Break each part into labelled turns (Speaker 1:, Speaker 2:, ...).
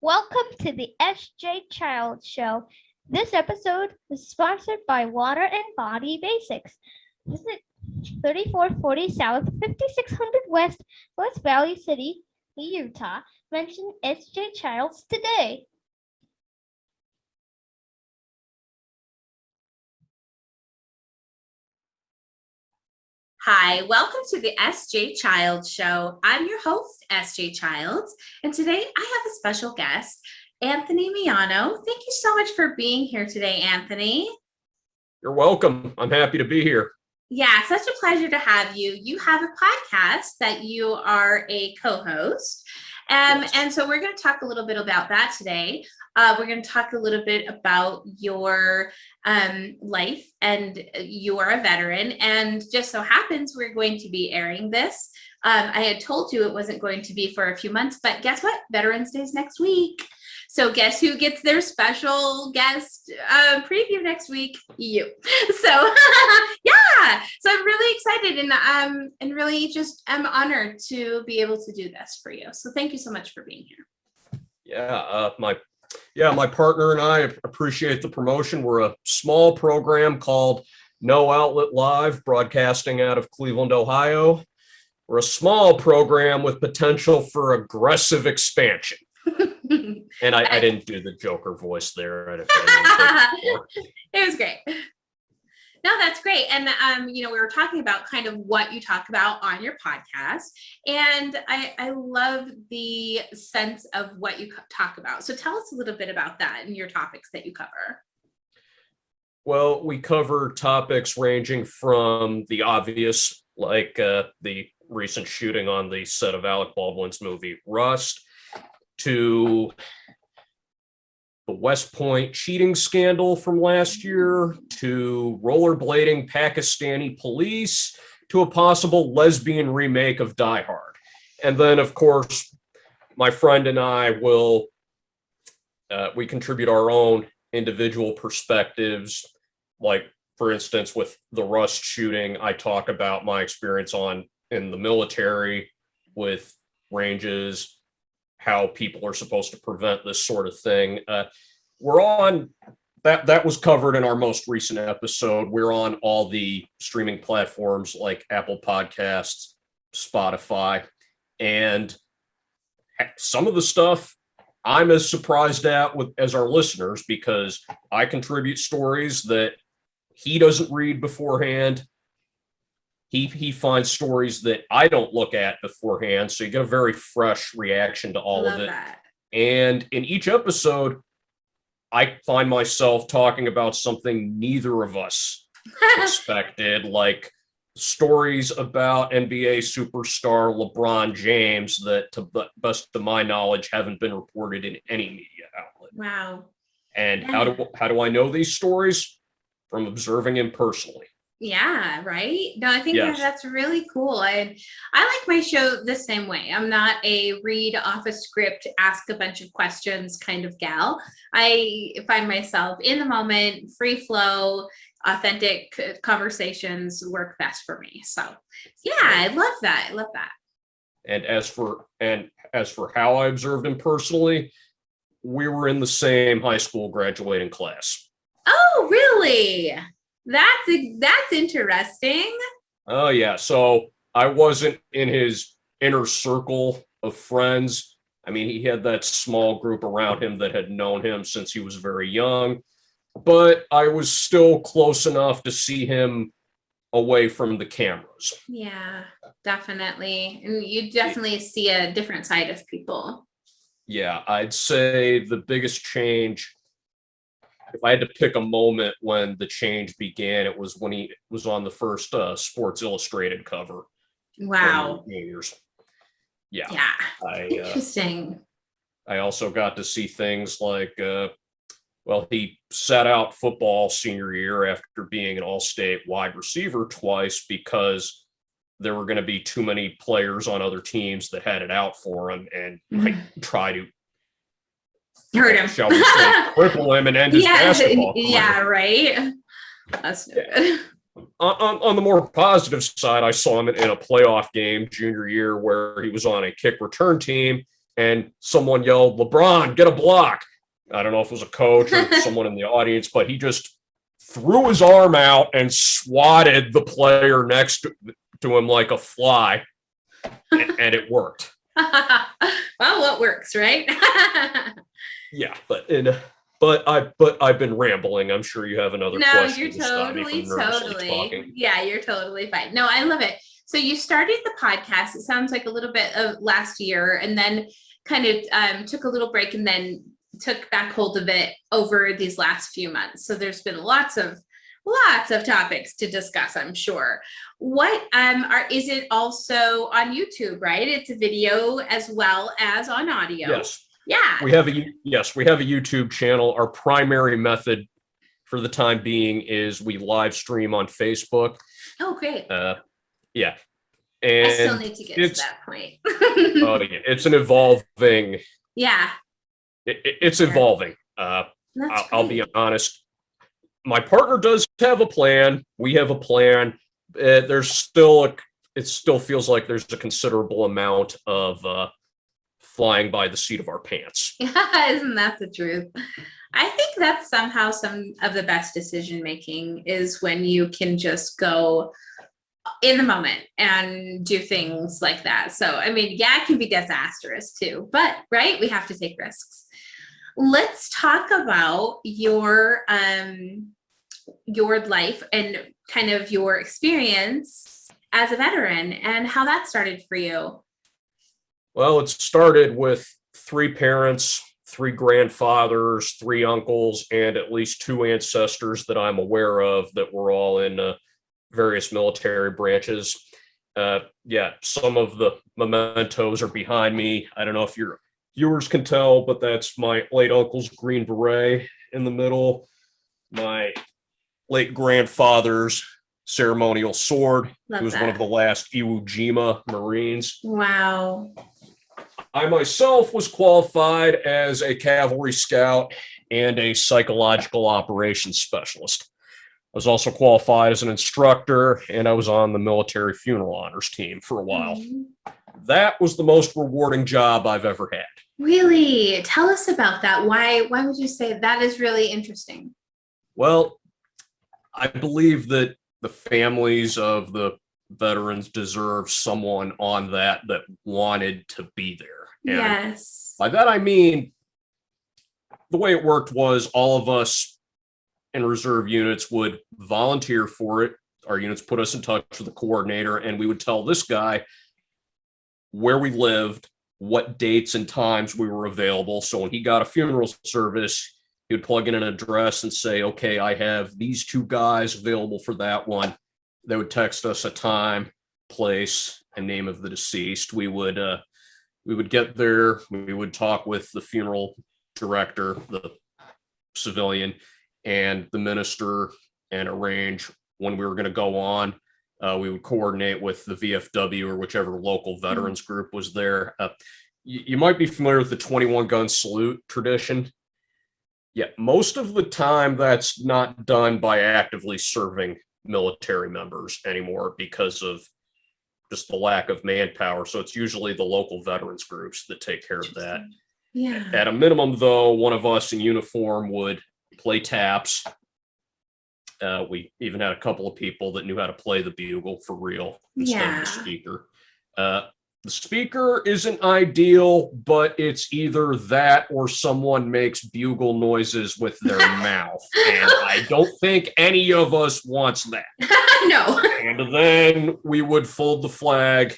Speaker 1: Welcome to the SJ Child Show. This episode is sponsored by Water and Body Basics. Visit 3440 South, 5600 West, West Valley City, Utah. Mention SJ Childs today.
Speaker 2: Hi, welcome to the SJ Childs Show. I'm your host, SJ Childs, and today I have a special guest, Anthony Miano. Thank you so much for being here today, Anthony.
Speaker 3: You're welcome. I'm happy to be here.
Speaker 2: Yeah, such a pleasure to have you. You have a podcast that you are a co-host.
Speaker 3: Yes.
Speaker 2: And so we're going to talk a little bit about that today. We're going to talk a little bit about your life, and you are a veteran. And just so happens we're going to be airing this. I had told you it wasn't going to be for a few months, but guess what? Veterans Day is next week. So guess who gets their special guest preview next week? You. So yeah, so I'm really excited and really just am honored to be able to do this for you. So thank you so much for being here.
Speaker 3: My partner and I appreciate the promotion. We're a small program called No Outlet Live, broadcasting out of Cleveland, Ohio. We're a small program with potential for aggressive expansion. And I didn't do the Joker voice there.
Speaker 2: It was great. No, that's great. And, we were talking about kind of what you talk about on your podcast. And I love the sense of what you talk about. So tell us a little bit about that and your topics that you cover.
Speaker 3: Well, we cover topics ranging from the obvious, like the recent shooting on the set of Alec Baldwin's movie Rust, to the West Point cheating scandal from last year, to rollerblading Pakistani police, to a possible lesbian remake of Die Hard. And then, of course, my friend and I will, we contribute our own individual perspectives. Like, for instance, with the Rust shooting, I talk about my experience in the military with ranges, how people are supposed to prevent this sort of thing. We're on that was covered in our most recent episode. We're on all the streaming platforms like Apple Podcasts, Spotify, and some of the stuff I'm as surprised at as our listeners, because I contribute stories that he doesn't read beforehand. He finds stories that I don't look at beforehand, so you get a very fresh reaction to all of it.
Speaker 2: That.
Speaker 3: And in each episode, I find myself talking about something neither of us expected, like stories about NBA superstar LeBron James that, to the best of my knowledge, haven't been reported in any media outlet.
Speaker 2: Wow.
Speaker 3: And how do I know these stories? From observing him personally.
Speaker 2: Yeah, right. No, I think
Speaker 3: Yes.
Speaker 2: that's really cool. I like my show the same way. I'm not a read off a script, ask a bunch of questions kind of gal. I find myself in the moment, free flow, authentic conversations work best for me. So yeah, I love that. I love that.
Speaker 3: And as for how I observed him personally, we were in the same high school graduating class.
Speaker 2: Oh, really? That's interesting.
Speaker 3: Oh, yeah. So I wasn't in his inner circle of friends. I mean, he had that small group around him that had known him since he was very young, but I was still close enough to see him away from the cameras.
Speaker 2: Yeah, definitely. And you definitely see a different side of people.
Speaker 3: Yeah, I'd say the biggest change, if I had to pick a moment when the change began, it was when he was on the first Sports Illustrated cover.
Speaker 2: Wow.
Speaker 3: Years. Yeah.
Speaker 2: Interesting.
Speaker 3: I also got to see things like, he sat out football senior year after being an all-state wide receiver twice because there were going to be too many players on other teams that had it out for him, and I try to
Speaker 2: hurt him,
Speaker 3: shall we say, cripple him and end his basketball career.
Speaker 2: Yeah, right. That's no good.
Speaker 3: On the more positive side, I saw him in a playoff game junior year where he was on a kick return team, and someone yelled, "LeBron, get a block." I don't know if it was a coach or someone in the audience, but he just threw his arm out and swatted the player next to him like a fly, and it worked.
Speaker 2: Well, what works, right?
Speaker 3: Yeah, but I've been rambling. I'm sure you have another question.
Speaker 2: You're
Speaker 3: to stop me from nervously talking.
Speaker 2: Yeah, you're totally fine. No, I love it. So you started the podcast, it sounds like a little bit of last year, and then kind of took a little break and then took back hold of it over these last few months. So there's been lots of topics to discuss, I'm sure. What is it also on YouTube, right? It's a video as well as on audio.
Speaker 3: Yes.
Speaker 2: Yeah.
Speaker 3: We have a YouTube channel. Our primary method for the time being is we live stream on Facebook.
Speaker 2: Oh, great.
Speaker 3: Yeah. And
Speaker 2: I still need to get to that point.
Speaker 3: Oh, yeah. It's an evolving.
Speaker 2: Yeah.
Speaker 3: It's evolving. I'll be honest. My partner does have a plan. We have a plan. It still feels like there's a considerable amount of flying by the seat of our pants.
Speaker 2: Yeah, isn't that the truth? I think that's somehow some of the best decision making is when you can just go in the moment and do things like that. So, I mean, yeah, it can be disastrous too, but right, we have to take risks. Let's talk about your life and kind of your experience as a veteran and how that started for you.
Speaker 3: Well, it started with 3 parents, 3 grandfathers, 3 uncles, and at least 2 ancestors that I'm aware of that were all in various military branches. Some of the mementos are behind me. I don't know if your viewers can tell, but that's my late uncle's green beret in the middle, my late grandfather's ceremonial sword. He was one of the last Iwo Jima Marines.
Speaker 2: Wow.
Speaker 3: I myself was qualified as a cavalry scout and a psychological operations specialist. I was also qualified as an instructor, and I was on the military funeral honors team for a while. Mm-hmm. That was the most rewarding job I've ever had.
Speaker 2: Really? Tell us about that. Why would you say that is really interesting?
Speaker 3: Well, I believe that the families of the veterans deserve someone on that wanted to be there. And
Speaker 2: yes.
Speaker 3: By that, I mean, the way it worked was all of us in reserve units would volunteer for it. Our units put us in touch with the coordinator, and we would tell this guy where we lived, what dates and times we were available. So when he got a funeral service, he would plug in an address and say, okay, I have these 2 guys available for that one. They would text us a time, place, and name of the deceased. We would get there. We would talk with the funeral director, the civilian, and the minister and arrange when we were going to go on. We would coordinate with the VFW or whichever local veterans group was there. You might be familiar with the 21 gun salute tradition. Yeah, most of the time that's not done by actively serving military members anymore because of just the lack of manpower. So it's usually the local veterans groups that take care of that.
Speaker 2: Yeah.
Speaker 3: At a minimum, though, one of us in uniform would play taps. We even had a couple of people that knew how to play the bugle for real instead of the speaker. The speaker isn't ideal, but it's either that or someone makes bugle noises with their mouth. And I don't think any of us wants that.
Speaker 2: No.
Speaker 3: And then we would fold the flag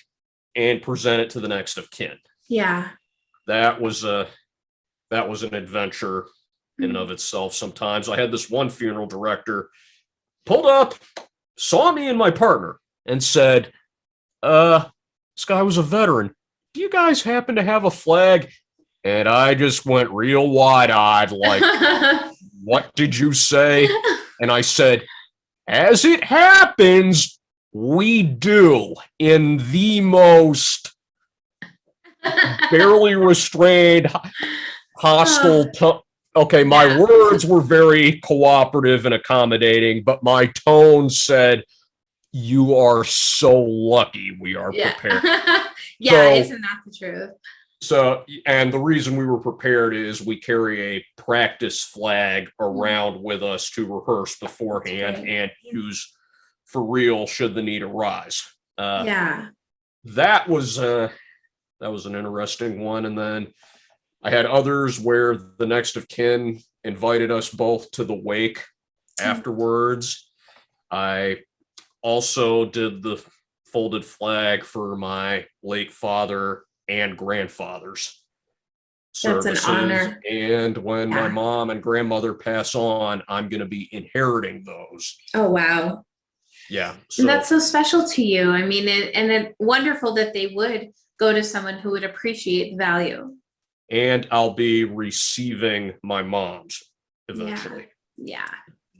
Speaker 3: and present it to the next of kin.
Speaker 2: Yeah.
Speaker 3: That was an adventure in and of itself sometimes. I had this one funeral director pulled up, saw me and my partner, and said, this guy was a veteran. Do you guys happen to have a flag? And I just went real wide-eyed, like, what did you say? And I said, as it happens, we do, in the most barely restrained, hostile tone. Okay, my words were very cooperative and accommodating, but my tone said, you are so lucky we are prepared.
Speaker 2: Yeah, so, isn't that the truth?
Speaker 3: So, and the reason we were prepared is we carry a practice flag around with us to rehearse beforehand and use for real should the need arise.
Speaker 2: Yeah.
Speaker 3: That was an interesting one. And then I had others where the next of kin invited us both to the wake afterwards. I also did the folded flag for my late father and grandfather's
Speaker 2: That's an
Speaker 3: services.
Speaker 2: honor.
Speaker 3: And when my
Speaker 2: Yeah.
Speaker 3: mom and grandmother pass on, I'm going to be inheriting those.
Speaker 2: Oh, wow.
Speaker 3: Yeah. So,
Speaker 2: And that's so special to you. I mean, it's wonderful that they would go to someone who would appreciate the value.
Speaker 3: and I'll be receiving my mom's eventually.
Speaker 2: Yeah.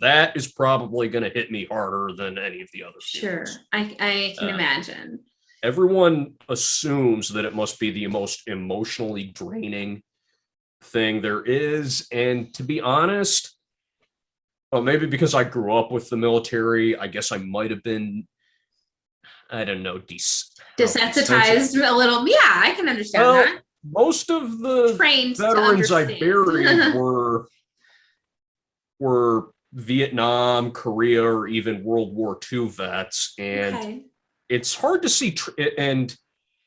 Speaker 3: That is probably going to hit me harder than any of the other
Speaker 2: Sure.
Speaker 3: funerals.
Speaker 2: I can imagine.
Speaker 3: Everyone assumes that it must be the most emotionally draining thing there is. And to be honest, well, maybe because I grew up with the military, I guess I might have been, I don't know,
Speaker 2: Desensitized a little. Yeah, I can understand
Speaker 3: Well,
Speaker 2: that.
Speaker 3: most of the
Speaker 2: Trained to
Speaker 3: veterans I
Speaker 2: understand.
Speaker 3: buried were Vietnam, Korea, or even World War II vets. And
Speaker 2: Okay.
Speaker 3: it's hard to see, and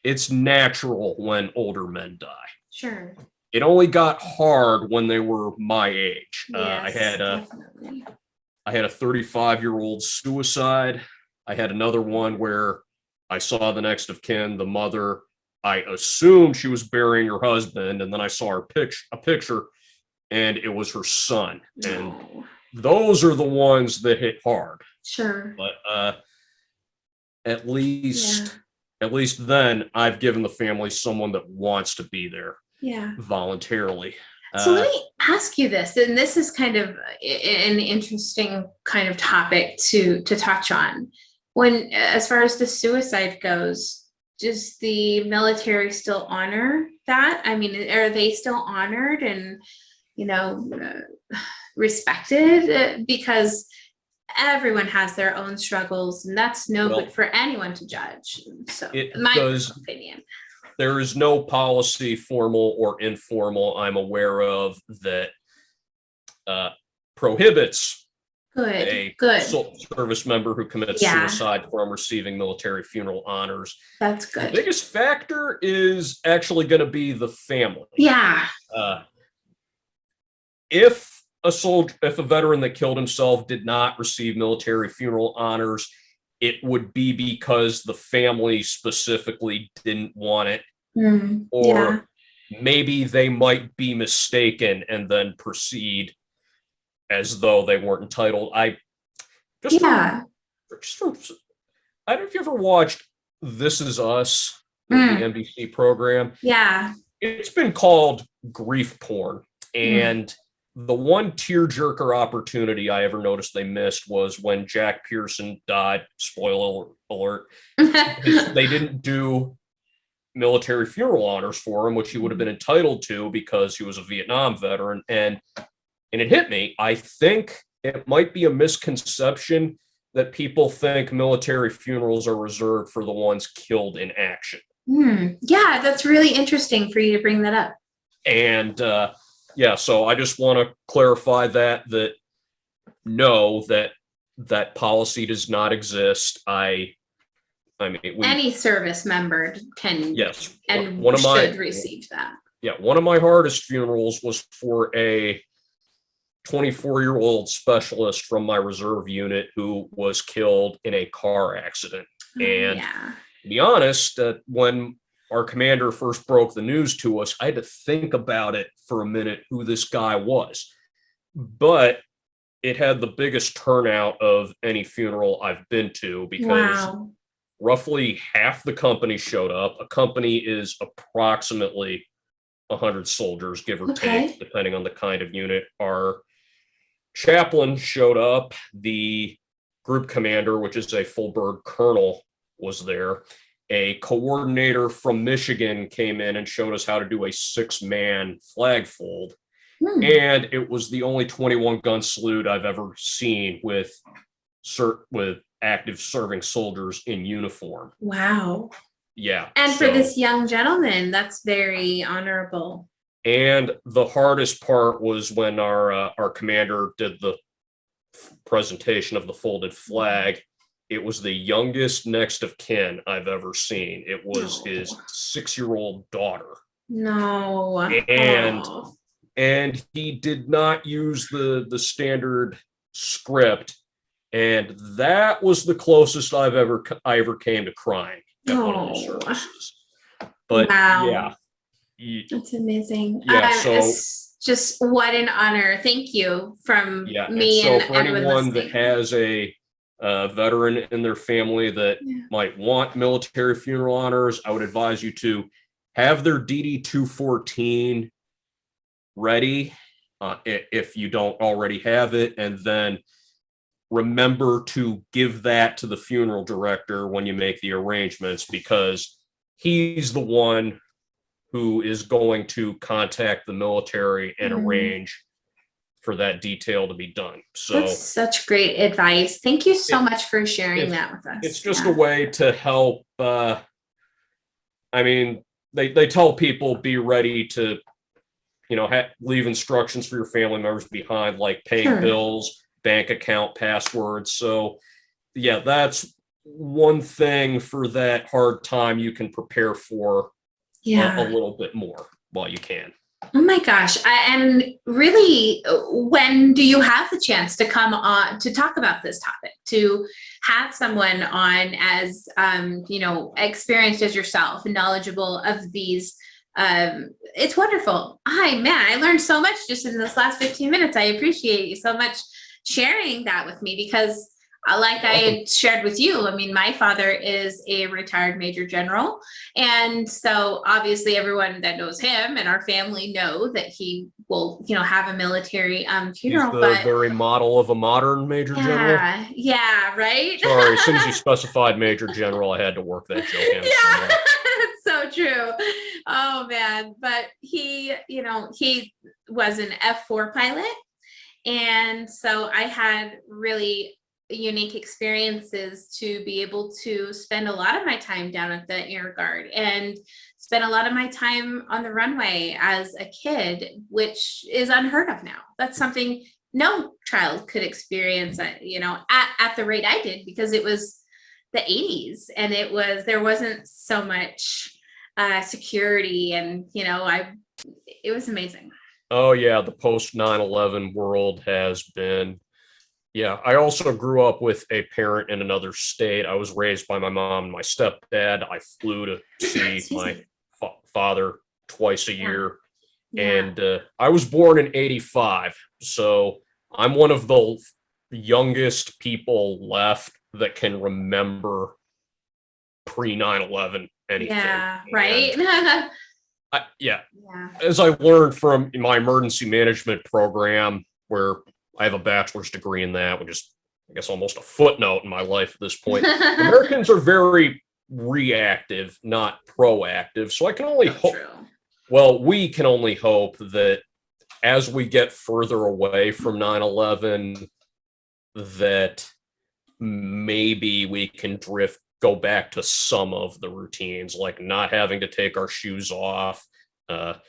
Speaker 3: it's natural when older men die.
Speaker 2: Sure.
Speaker 3: It only got hard when they were my age.
Speaker 2: Yes, definitely.
Speaker 3: I had a 35-year-old suicide. I had another one where I saw the next of kin, the mother. I assumed she was burying her husband, and then I saw a picture, and it was her son. And
Speaker 2: No.
Speaker 3: those are the ones that hit hard.
Speaker 2: Sure.
Speaker 3: But at least then I've given the family someone that wants to be there voluntarily.
Speaker 2: So let me ask you this, and this is kind of an interesting kind of topic to touch on. When, as far as the suicide goes, does the military still honor that? I mean, are they still honored and, respected? Because everyone has their own struggles, and that's good for anyone to judge. So, my personal opinion.
Speaker 3: There is no policy, formal or informal, I'm aware of, that prohibits a service member who commits suicide from receiving military funeral honors.
Speaker 2: That's good.
Speaker 3: The biggest factor is actually going to be the family.
Speaker 2: Yeah.
Speaker 3: If a veteran that killed himself did not receive military funeral honors, it would be because the family specifically didn't want it, or maybe they might be mistaken and then proceed as though they weren't entitled. I don't know if you ever watched This Is Us, the NBC program.
Speaker 2: Yeah.
Speaker 3: It's been called grief porn. And the one tearjerker opportunity I ever noticed they missed was when Jack Pearson died. Spoiler alert. They didn't do military funeral honors for him, which he would have been entitled to because he was a Vietnam veteran. And it hit me. I think it might be a misconception that people think military funerals are reserved for the ones killed in action.
Speaker 2: Yeah, that's really interesting for you to bring that up.
Speaker 3: And so I just want to clarify that no, that policy does not exist. I mean,
Speaker 2: any service member can and should receive that.
Speaker 3: Yeah, one of my hardest funerals was for a 24-year-old specialist from my reserve unit who was killed in a car accident. And to be honest, when our commander first broke the news to us, I had to think about it for a minute who this guy was. But it had the biggest turnout of any funeral I've been to because roughly half the company showed up. A company is approximately 100 soldiers, give or take, depending on the kind of unit. Our chaplain showed up. The group commander, which is a full bird colonel, was there. A coordinator from Michigan came in and showed us how to do a 6-man flag fold. And it was the only 21-gun salute I've ever seen with active serving soldiers in uniform.
Speaker 2: Wow.
Speaker 3: yeah.
Speaker 2: And for this young gentleman, that's very honorable.
Speaker 3: And the hardest part was when our commander did the presentation of the folded flag. It was the youngest next of kin I've ever seen. It was his 6-year-old daughter.
Speaker 2: No.
Speaker 3: And he did not use the standard script, and that was the closest I ever came to crying at one of those services. But
Speaker 2: wow. That's amazing.
Speaker 3: So
Speaker 2: it's just what an honor. Thank you from me.
Speaker 3: And so
Speaker 2: and
Speaker 3: for anyone that has a veteran in their family that might want military funeral honors, I would advise you to have their DD-214 ready if you don't already have it, and then remember to give that to the funeral director when you make the arrangements, because he's the one who is going to contact the military and arrange for that detail to be done. So
Speaker 2: that's such great advice. Thank you so much for sharing that with us.
Speaker 3: It's just a way to help. I mean, they tell people be ready to, leave instructions for your family members behind, like paying bills, bank account passwords. So yeah, that's one thing for that hard time you can prepare for a little bit more while you can.
Speaker 2: Oh my gosh. And really, when do you have the chance to come on to talk about this topic, to have someone on as, experienced as yourself and knowledgeable of these? It's wonderful. I learned so much just in this last 15 minutes. I appreciate you so much sharing that with me, because like I had shared with you, I mean, my father is a retired Major General. And so obviously everyone that knows him and our family know that he will, have a military funeral.
Speaker 3: He's the very model of a modern Major General.
Speaker 2: Yeah, right?
Speaker 3: Sorry, as soon as you specified Major General, I had to work that joke in.
Speaker 2: Yeah, it's so true. Oh, man. But he was an F-4 pilot. And so I had really unique experiences to be able to spend a lot of my time down at the Air Guard and spend a lot of my time on the runway as a kid, which is unheard of now. That's something no child could experience, at the rate I did, because it was the 80s and there wasn't so much security, and it was amazing.
Speaker 3: Oh yeah, the post 9/11 world has been. Yeah, I also grew up with a parent in another state. I was raised by my mom and my stepdad. I flew to see my father twice a year. And I was born in 85. So I'm one of the youngest people left that can remember pre 9/11 anything.
Speaker 2: Yeah, right?
Speaker 3: As I learned from my emergency management program, where I have a bachelor's degree in that, which is, I guess, almost a footnote in my life at this point. Americans are very reactive, not proactive. So I can only hope, we can only hope that as we get further away from 9/11, that maybe we can go back to some of the routines, like not having to take our shoes off. But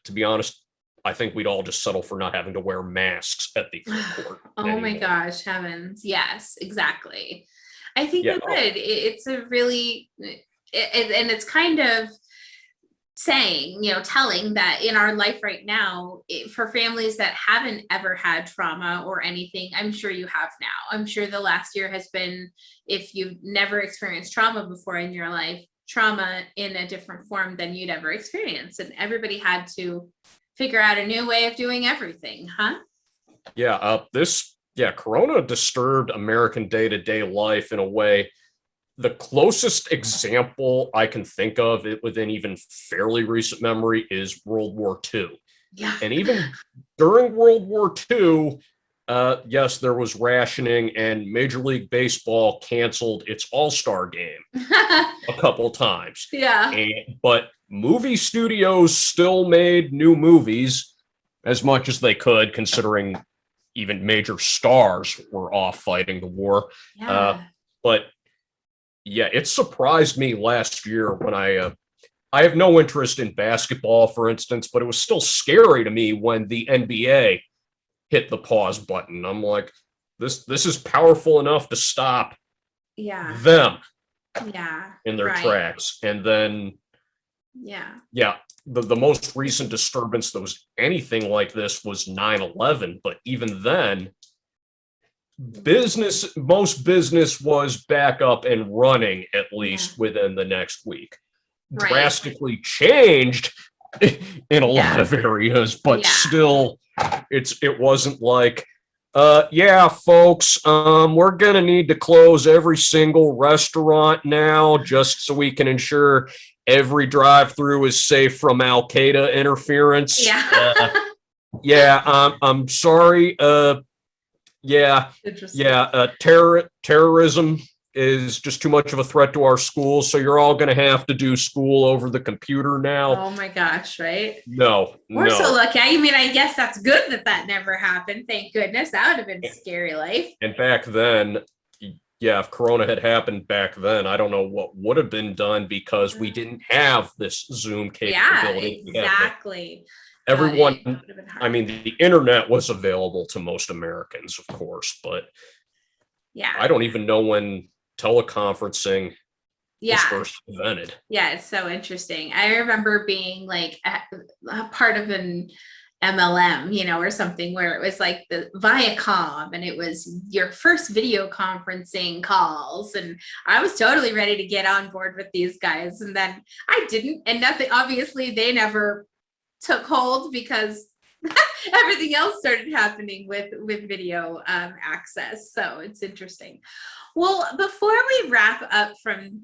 Speaker 3: to be honest, I think we'd all just settle for not having to wear masks at the airport.
Speaker 2: Oh my gosh, heavens. Yes, exactly. I think we would. It's a really, and it's kind of saying, telling that in our life right now, for families that haven't ever had trauma or anything, I'm sure you have now. I'm sure the last year has been, if you've never experienced trauma before in your life, trauma in a different form than you'd ever experienced. And everybody had to figure out a new way of doing everything, huh?
Speaker 3: Corona disturbed American day-to-day life in a way. The closest example I can think of it within even fairly recent memory is World War II.
Speaker 2: Yeah.
Speaker 3: And even during World War II, yes, there was rationing, and Major League Baseball canceled its All-Star game a couple times.
Speaker 2: Yeah.
Speaker 3: But movie studios still made new movies as much as they could, considering even major stars were off fighting the war.
Speaker 2: Yeah.
Speaker 3: But Yeah, it surprised me last year when I have no interest in basketball, for instance, but it was still scary to me when the NBA hit the pause button. I'm like, this is powerful enough to stop
Speaker 2: Yeah.
Speaker 3: them
Speaker 2: Yeah.
Speaker 3: in their
Speaker 2: Right.
Speaker 3: tracks. And then,
Speaker 2: Yeah.
Speaker 3: yeah, the most recent disturbance that was anything like this was 9/11. But even then, most business was back up and running at least within the next week.
Speaker 2: Right.
Speaker 3: Drastically changed in a lot of areas, but still, it wasn't like, yeah, folks, we're gonna need to close every single restaurant now just so we can ensure every drive-through is safe from Al Qaeda interference. Yeah, I'm sorry. Terrorism is just too much of a threat to our schools, so you're all going to have to do school over the computer now.
Speaker 2: Oh my gosh, right?
Speaker 3: No.
Speaker 2: We're so lucky. I mean, I guess that's good that never happened. Thank goodness. That would have been a scary life.
Speaker 3: And back then, yeah, if Corona had happened back then, I don't know what would have been done because we didn't have this Zoom capability.
Speaker 2: Yeah, exactly.
Speaker 3: Everyone, I mean, the internet was available to most Americans, of course, but I don't even know when teleconferencing was first invented.
Speaker 2: Yeah, it's so interesting. I remember being like a part of an MLM, or something where it was like the Viacom and it was your first video conferencing calls. And I was totally ready to get on board with these guys. And then I didn't, and nothing, obviously they never took hold because everything else started happening with video access. So it's interesting. Well, before we wrap up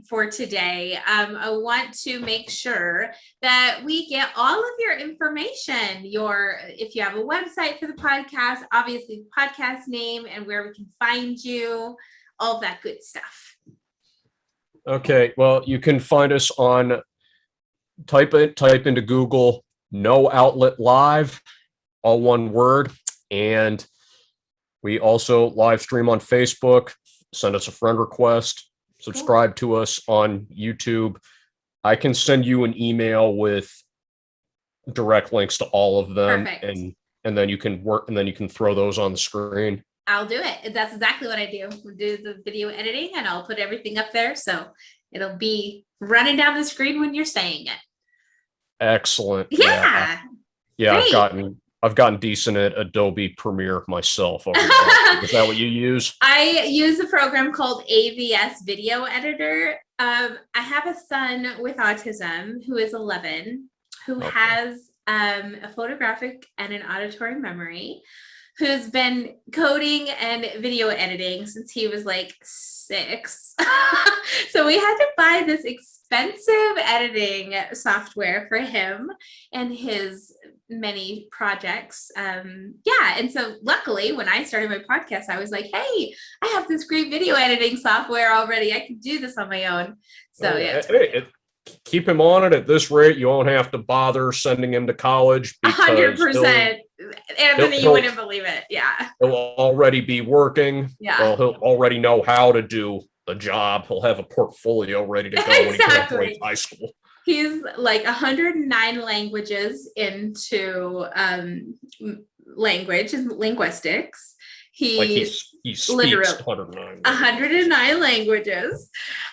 Speaker 2: for today, I want to make sure that we get all of your information. If you have a website for the podcast, obviously the podcast name and where we can find you, all of that good stuff.
Speaker 3: Okay, well, you can find us on type into Google No Outlet Live, all one word, and we also live stream on Facebook. Send us a friend request, subscribe to us on YouTube. I can send you an email with direct links to all of them.
Speaker 2: Perfect.
Speaker 3: And then you can throw those on the screen.
Speaker 2: I'll do it. That's exactly what I do. We'll do the video editing and I'll put everything up there. So it'll be running down the screen when you're saying it.
Speaker 3: Excellent.
Speaker 2: Yeah.
Speaker 3: I've gotten decent at Adobe Premiere myself. Is that what you use?
Speaker 2: I use a program called AVS Video Editor. I have a son with autism who is 11, who has a photographic and an auditory memory, who's been coding and video editing since he was like 6. So we had to buy this expensive editing software for him and his many projects. And so luckily when I started my podcast, I was like, hey, I have this great video editing software already. I can do this on my own. So
Speaker 3: keep him on it. At this rate, you won't have to bother sending him to college.
Speaker 2: 100%. Anthony, you wouldn't believe it. Yeah.
Speaker 3: He'll already be working.
Speaker 2: Yeah.
Speaker 3: Well, he'll already know how to do the job. He'll have a portfolio ready to go when he graduates high school.
Speaker 2: He's like 109 languages into linguistics. He speaks literally 109 languages.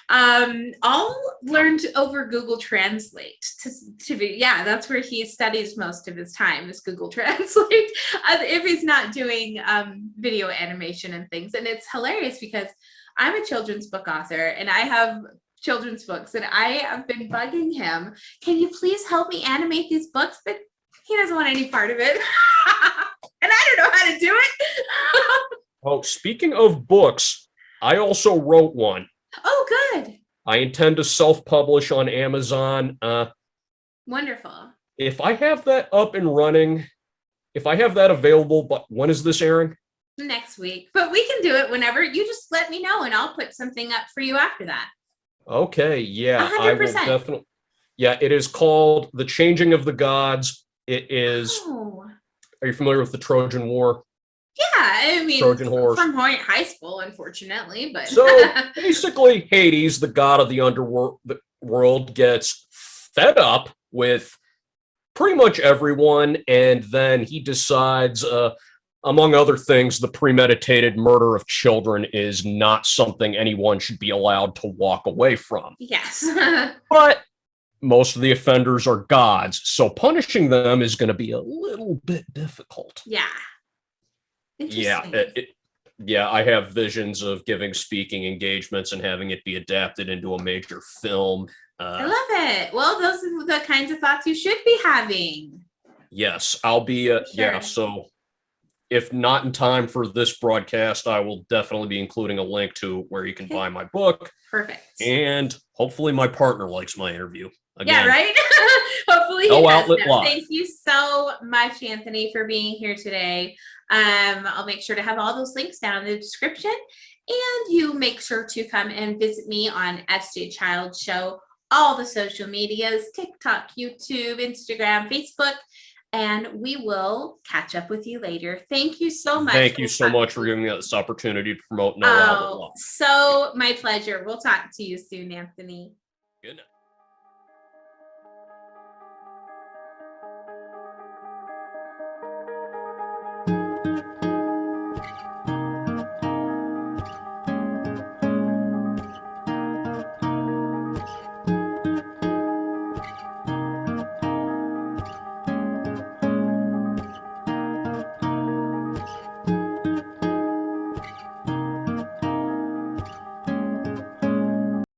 Speaker 2: All learned over Google Translate to be, that's where he studies most of his time is Google Translate. If he's not doing video animation and things. And it's hilarious because I'm a children's book author and I have children's books and I have been bugging him. Can you please help me animate these books? But he doesn't want any part of it. And I don't know how to do it.
Speaker 3: Oh, speaking of books, I also wrote one.
Speaker 2: Oh, good.
Speaker 3: I intend to self-publish on Amazon.
Speaker 2: Wonderful.
Speaker 3: If I have that up and running, if I have that available, but when is this airing?
Speaker 2: Next week. But we can do it whenever. You just let me know and I'll put something up for you after that.
Speaker 3: Okay, yeah.
Speaker 2: 100%.
Speaker 3: I will definitely. Yeah, it is called The Changing of the Gods. It is.
Speaker 2: Oh.
Speaker 3: Are you familiar with the Trojan War?
Speaker 2: I mean,
Speaker 3: Trojan horse.
Speaker 2: from high school, unfortunately, but
Speaker 3: So basically, Hades, the god of the underworld, gets fed up with pretty much everyone, and then he decides, among other things, the premeditated murder of children is not something anyone should be allowed to walk away from.
Speaker 2: yes.
Speaker 3: But most of the offenders are gods, so punishing them is going to be a little bit difficult.
Speaker 2: Yeah.
Speaker 3: Yeah,
Speaker 2: Interesting.
Speaker 3: yeah, I have visions of giving speaking engagements and having it be adapted into a major film.
Speaker 2: I love it. Well, those are the kinds of thoughts you should be having.
Speaker 3: Yes, I'll be. Yeah,
Speaker 2: Sure.
Speaker 3: so if not in time for this broadcast, I will definitely be including a link to where you can buy my book.
Speaker 2: Perfect.
Speaker 3: And hopefully my partner likes my interview. Again,
Speaker 2: Yeah, right? Hopefully he
Speaker 3: No
Speaker 2: does.
Speaker 3: Outlet
Speaker 2: No,
Speaker 3: Live.
Speaker 2: thank you so much, Anthony, for being here today. I'll make sure to have all those links down in the description. And you make sure to come and visit me on SJ Child Show, all the social medias, TikTok, YouTube, Instagram, Facebook, and we will catch up with you later. Thank you so much.
Speaker 3: Thank you so much for giving me this opportunity to promote No Outlet Live.
Speaker 2: So my pleasure. We'll talk to you soon, Anthony.
Speaker 3: Good night.